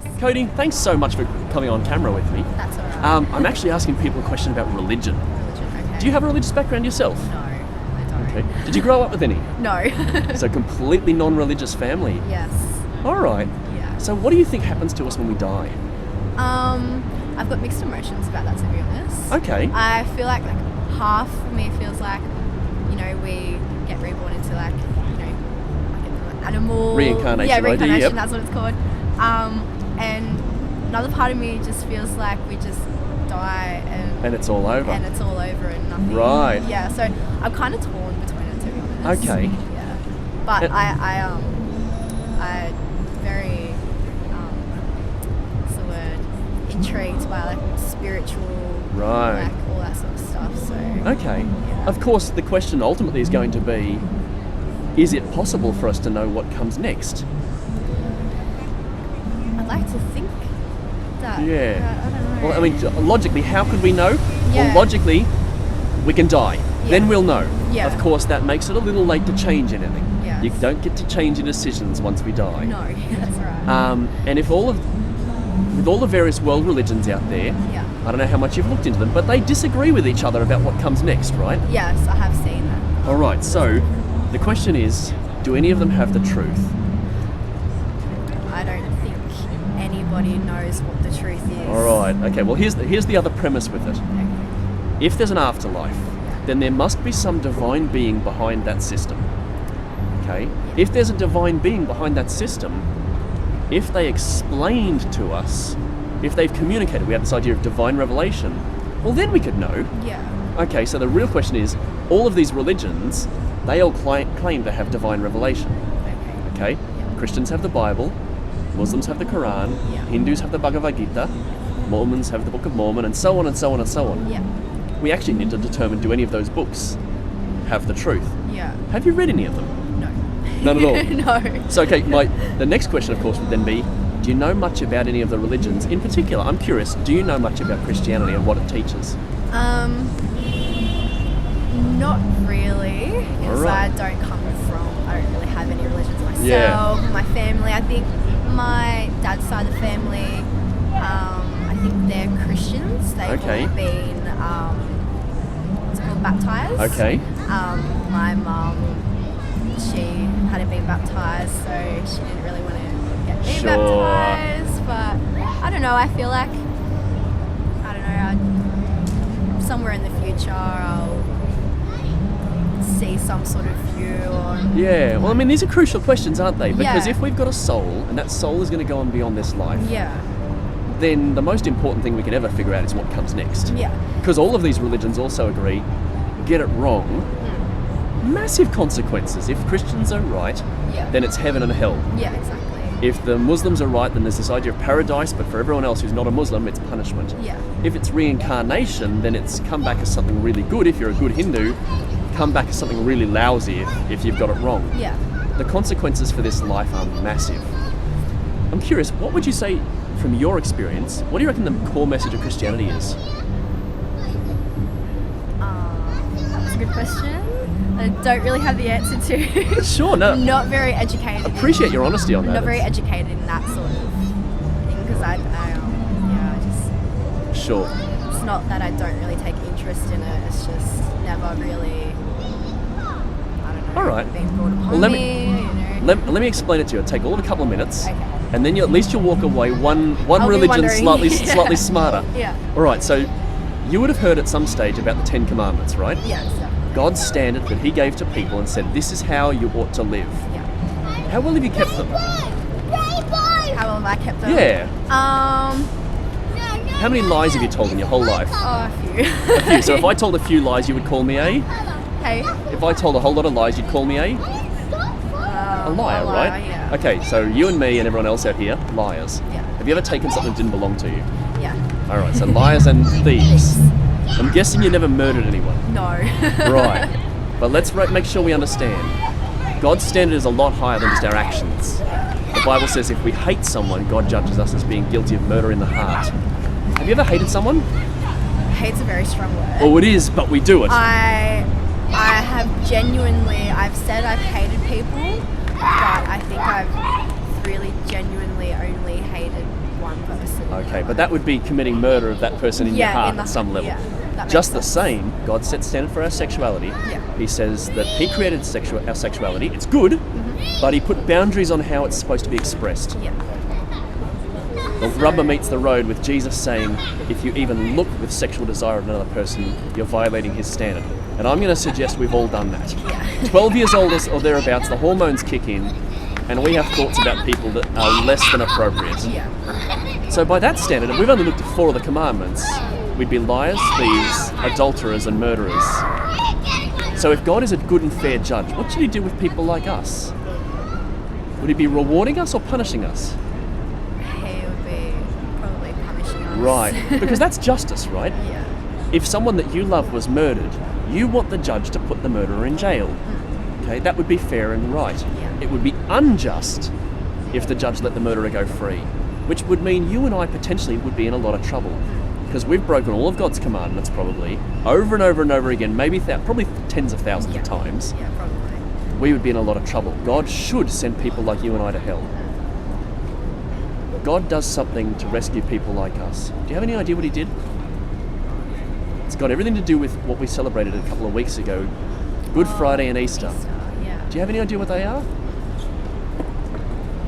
Yes. Cody, thanks so much for coming on camera with me. That's all right. I'm actually asking people a question about religion. Okay. Do you have a religious background yourself? No, I don't. Okay. Did you grow up with any? No. So completely non-religious family. Yes. All right. Yeah. So what do you think happens to us when we die? I've got mixed emotions about that, to be honest. Okay. I feel like half of me feels like, we get reborn into like an animal. Reincarnation, Yeah, reincarnation, idea, yep. That's what it's called. And another part of me just feels like we just die And it's all over. and nothing. Right. Yeah, so I'm kind of torn between it, to be honest. Okay. Yeah. But And- I very what's the word? Intrigued by like spiritual, Right. like all that sort of stuff. So Okay. Yeah. Of course, the question ultimately is going to be, is it possible for us to know what comes next? I'd like to think that. Yeah. I don't know. Well, I mean, logically, how could we know? Yeah. Well, logically, we can die. Yeah. Then we'll know. Yeah. Of course, that makes it a little late to change anything. Yes. You don't get to change your decisions once we die. No, that's right. And with all the various world religions out there, Yeah. I don't know how much you've looked into them, but they disagree with each other about what comes next, right? Yes, I have seen that. All right, so the question is, do any of them have the truth? I don't think anybody knows what the truth is. All right, okay, well, here's the other premise with it. Okay. If there's an afterlife, then there must be some divine being behind that system. Okay? If there's a divine being behind that system, if they explained to us, if they've communicated, we have this idea of divine revelation, well, then we could know. Yeah. Okay, so the real question is, all of these religions, they all claim to have divine revelation. Okay. Okay? Christians have the Bible, Muslims have the Quran, Yeah. Hindus have the Bhagavad Gita, Mormons have the Book of Mormon, and so on and so on and so on. Yeah. We actually need to determine, do any of those books have the truth? Yeah. Have you read any of them? No. None at all? No. So, okay, the next question, of course, would then be, do you know much about any of the religions? In particular, I'm curious, do you know much about Christianity and what it teaches? Not really, because Alright. I don't really have any religions myself. Yeah. My family, I think my dad's side of the family, I think they're Christians. They've Okay. all been, what's it called, baptized. Okay. My mum, she hadn't been baptized, so she didn't really want to get me Sure. baptized. But I don't know, I feel like, somewhere in the future I'll see some sort of view on. Yeah, well, I mean, these are crucial questions, aren't they? Because Yeah. if we've got a soul, and that soul is going to go on beyond this life, Yeah. then the most important thing we can ever figure out is what comes next. Yeah. Because all of these religions also agree, get it wrong, massive consequences. If Christians are right, Yeah. then it's heaven and hell. Yeah, exactly. If the Muslims are right, then there's this idea of paradise, but for everyone else who's not a Muslim, it's punishment. Yeah. If it's reincarnation, then it's come back as something really good. If you're a good Hindu, come back as something really lousy if you've got it wrong. Yeah. The consequences for this life are massive. I'm curious, what would you say from your experience, what do you reckon the core message of Christianity is? That's a good question. I don't really have the answer to. Sure, no. Not very educated. Appreciate your honesty on that. Not very educated in that sort of thing, because I just. Sure. It's not that I don't really take interest in it. It's just never really. I don't know. All right. Being brought upon Well, let me. me explain it to you. It'll take all of a couple of minutes, Okay. and then at least you'll walk away one I'll be religion wondering. slightly smarter. Yeah. All right, so you would have heard at some stage about the Ten Commandments, right? Yeah, definitely. God's standard that He gave to people and said, this is how you ought to live. Yeah. How well have you kept them? How well have I kept them? Yeah. How How many lies have you told in your whole life? Oh, a few. A few. So if I told a few lies, you would call me a? Hey. If I told a whole lot of lies, you'd call me a liar, right? Yeah. Okay, so you and me and everyone else out here, liars. Yeah. Have you ever taken something that didn't belong to you? Yeah. All right, so liars and thieves. I'm guessing you never murdered anyone. No. Right. But let's make sure we understand. God's standard is a lot higher than just our actions. The Bible says if we hate someone, God judges us as being guilty of murder in the heart. Have you ever hated someone? Hate's a very strong word. Oh, it is, but we do it. I have genuinely, I've said I've hated people, but I think I've really genuinely only hated one person. Okay, but that would be committing murder of that person in your heart in the at some level. Yeah, that makes Just the sense. same, God sets standard for our sexuality. Yeah. He says that He created our sexuality. It's good, but He put boundaries on how it's supposed to be expressed. Yeah. The rubber meets the road with Jesus saying, if you even look with sexual desire at another person, you're violating His standard. And I'm going to suggest we've all done that. Yeah. 12 years old or thereabouts, the hormones kick in, and we have thoughts about people that are less than appropriate. Yeah. So by that standard, if we've only looked at 4 of the commandments, we'd be liars, thieves, adulterers, and murderers. So if God is a good and fair judge, what should He do with people like us? Would He be rewarding us or punishing us? He would be probably punishing us. Right, because that's justice, right? Yeah. If someone that you love was murdered, you want the judge to put the murderer in jail. Okay, that would be fair and right. Yeah. It would be unjust if the judge let the murderer go free, which would mean you and I potentially would be in a lot of trouble because we've broken all of God's commandments probably over and over and over again, maybe probably tens of thousands of times. Yeah, probably. We would be in a lot of trouble. God should send people like you and I to hell. God does something to rescue people like us. Do you have any idea what He did? It's got everything to do with what we celebrated a couple of weeks ago, Good Friday and Easter. Yeah. Do you have any idea what they are?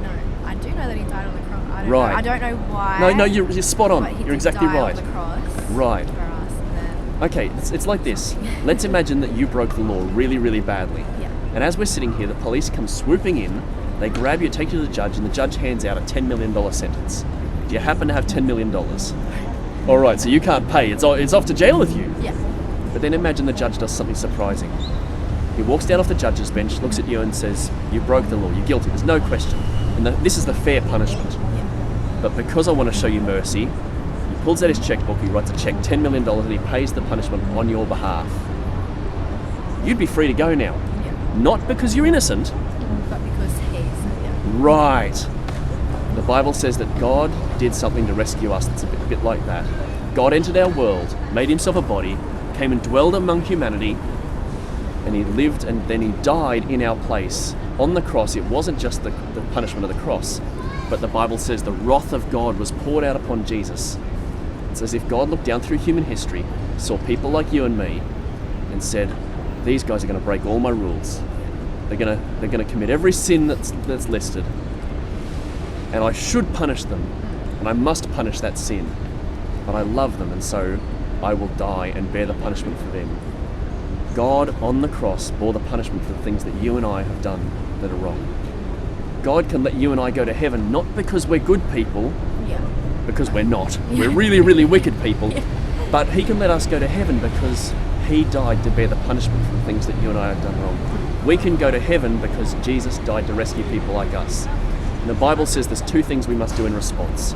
No, I do know that He died on the cross. I don't Right. know. I don't know why. No, you're spot on. But He You're did exactly die right. on the cross Right. for us, and then Okay, it's like this. Let's imagine that you broke the law really, really badly. yeah. And as we're sitting here, the police come swooping in, they grab you, take you to the judge, and the judge hands out a $10 million sentence. Do you happen to have $10 million? All right, so you can't pay. It's off to jail with you. Yeah. But then imagine the judge does something surprising. He walks down off the judge's bench, looks at you and says, you broke the law, you're guilty, there's no question. And this is the fair punishment. Yeah. But because I want to show you mercy, he pulls out his checkbook, he writes a check, $10 million, and he pays the punishment on your behalf. You'd be free to go now. Yeah. Not because you're innocent. But because He's yeah. Right. The Bible says that God did something to rescue us that's a bit like that. God entered our world, made Himself a body, came and dwelled among humanity, and He lived and then He died in our place. On the cross, it wasn't just the punishment of the cross, but the Bible says the wrath of God was poured out upon Jesus. It's as if God looked down through human history, saw people like you and me, and said, these guys are going to break all my rules. They're going to commit every sin that's listed. And I should punish them, and I must punish that sin. But I love them, and so I will die and bear the punishment for them. God on the cross bore the punishment for the things that you and I have done that are wrong. God can let you and I go to heaven not because we're good people, Yeah. because we're not. We're really, really wicked people. But He can let us go to heaven because He died to bear the punishment for the things that you and I have done wrong. We can go to heaven because Jesus died to rescue people like us. And the Bible says there's 2 things we must do in response.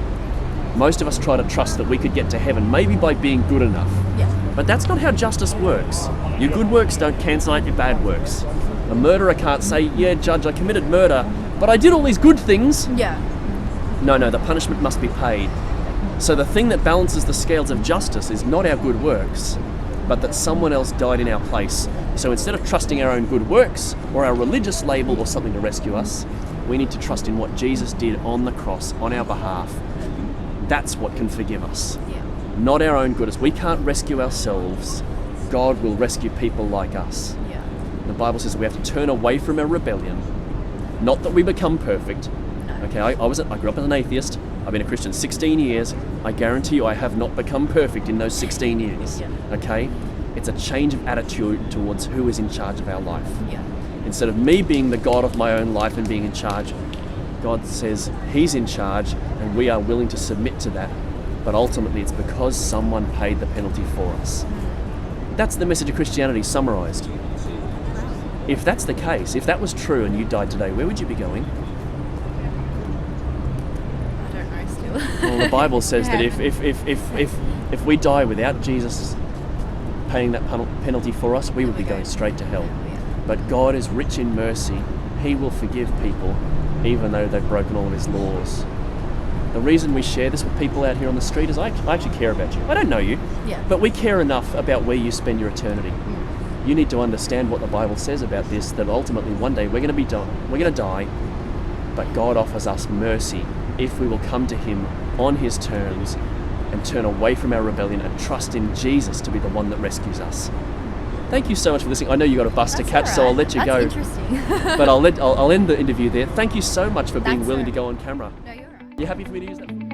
Most of us try to trust that we could get to heaven, maybe by being good enough. Yeah. But that's not how justice works. Your good works don't cancel out your bad works. A murderer can't say, yeah, judge, I committed murder, but I did all these good things. Yeah. No, the punishment must be paid. So the thing that balances the scales of justice is not our good works, but that someone else died in our place. So instead of trusting our own good works or our religious label or something to rescue us, we need to trust in what Jesus did on the cross on our behalf. That's what can forgive us. Yeah. Not our own goodness. We can't rescue ourselves. God will rescue people like us. Yeah. The Bible says we have to turn away from our rebellion. Not that we become perfect. No. Okay, I grew up as an atheist. I've been a Christian 16 years. I guarantee you I have not become perfect in those 16 years. Yeah. Okay? It's a change of attitude towards who is in charge of our life. Yeah. Instead of me being the God of my own life and being in charge, God says He's in charge and we are willing to submit to that. But ultimately it's because someone paid the penalty for us. That's the message of Christianity summarised. If that's the case, if that was true and you died today, where would you be going? I don't know still. Well, the Bible says that Yeah. if we die without Jesus paying that penalty for us, we would be going straight to hell. Yeah. But God is rich in mercy. He will forgive people even though they've broken all of His laws. The reason we share this with people out here on the street is I actually care about you. I don't know you, Yeah. but we care enough about where you spend your eternity. You need to understand what the Bible says about this, that ultimately one day we're going to die, but God offers us mercy if we will come to him on his terms and turn away from our rebellion and trust in Jesus to be the one that rescues us. Thank you so much for listening. I know you got a bus to catch, so I'll let you go. That's interesting. But I'll end the interview there. Thank you so much for being That's willing to all go on camera. No, you're right. You happy for me to use that?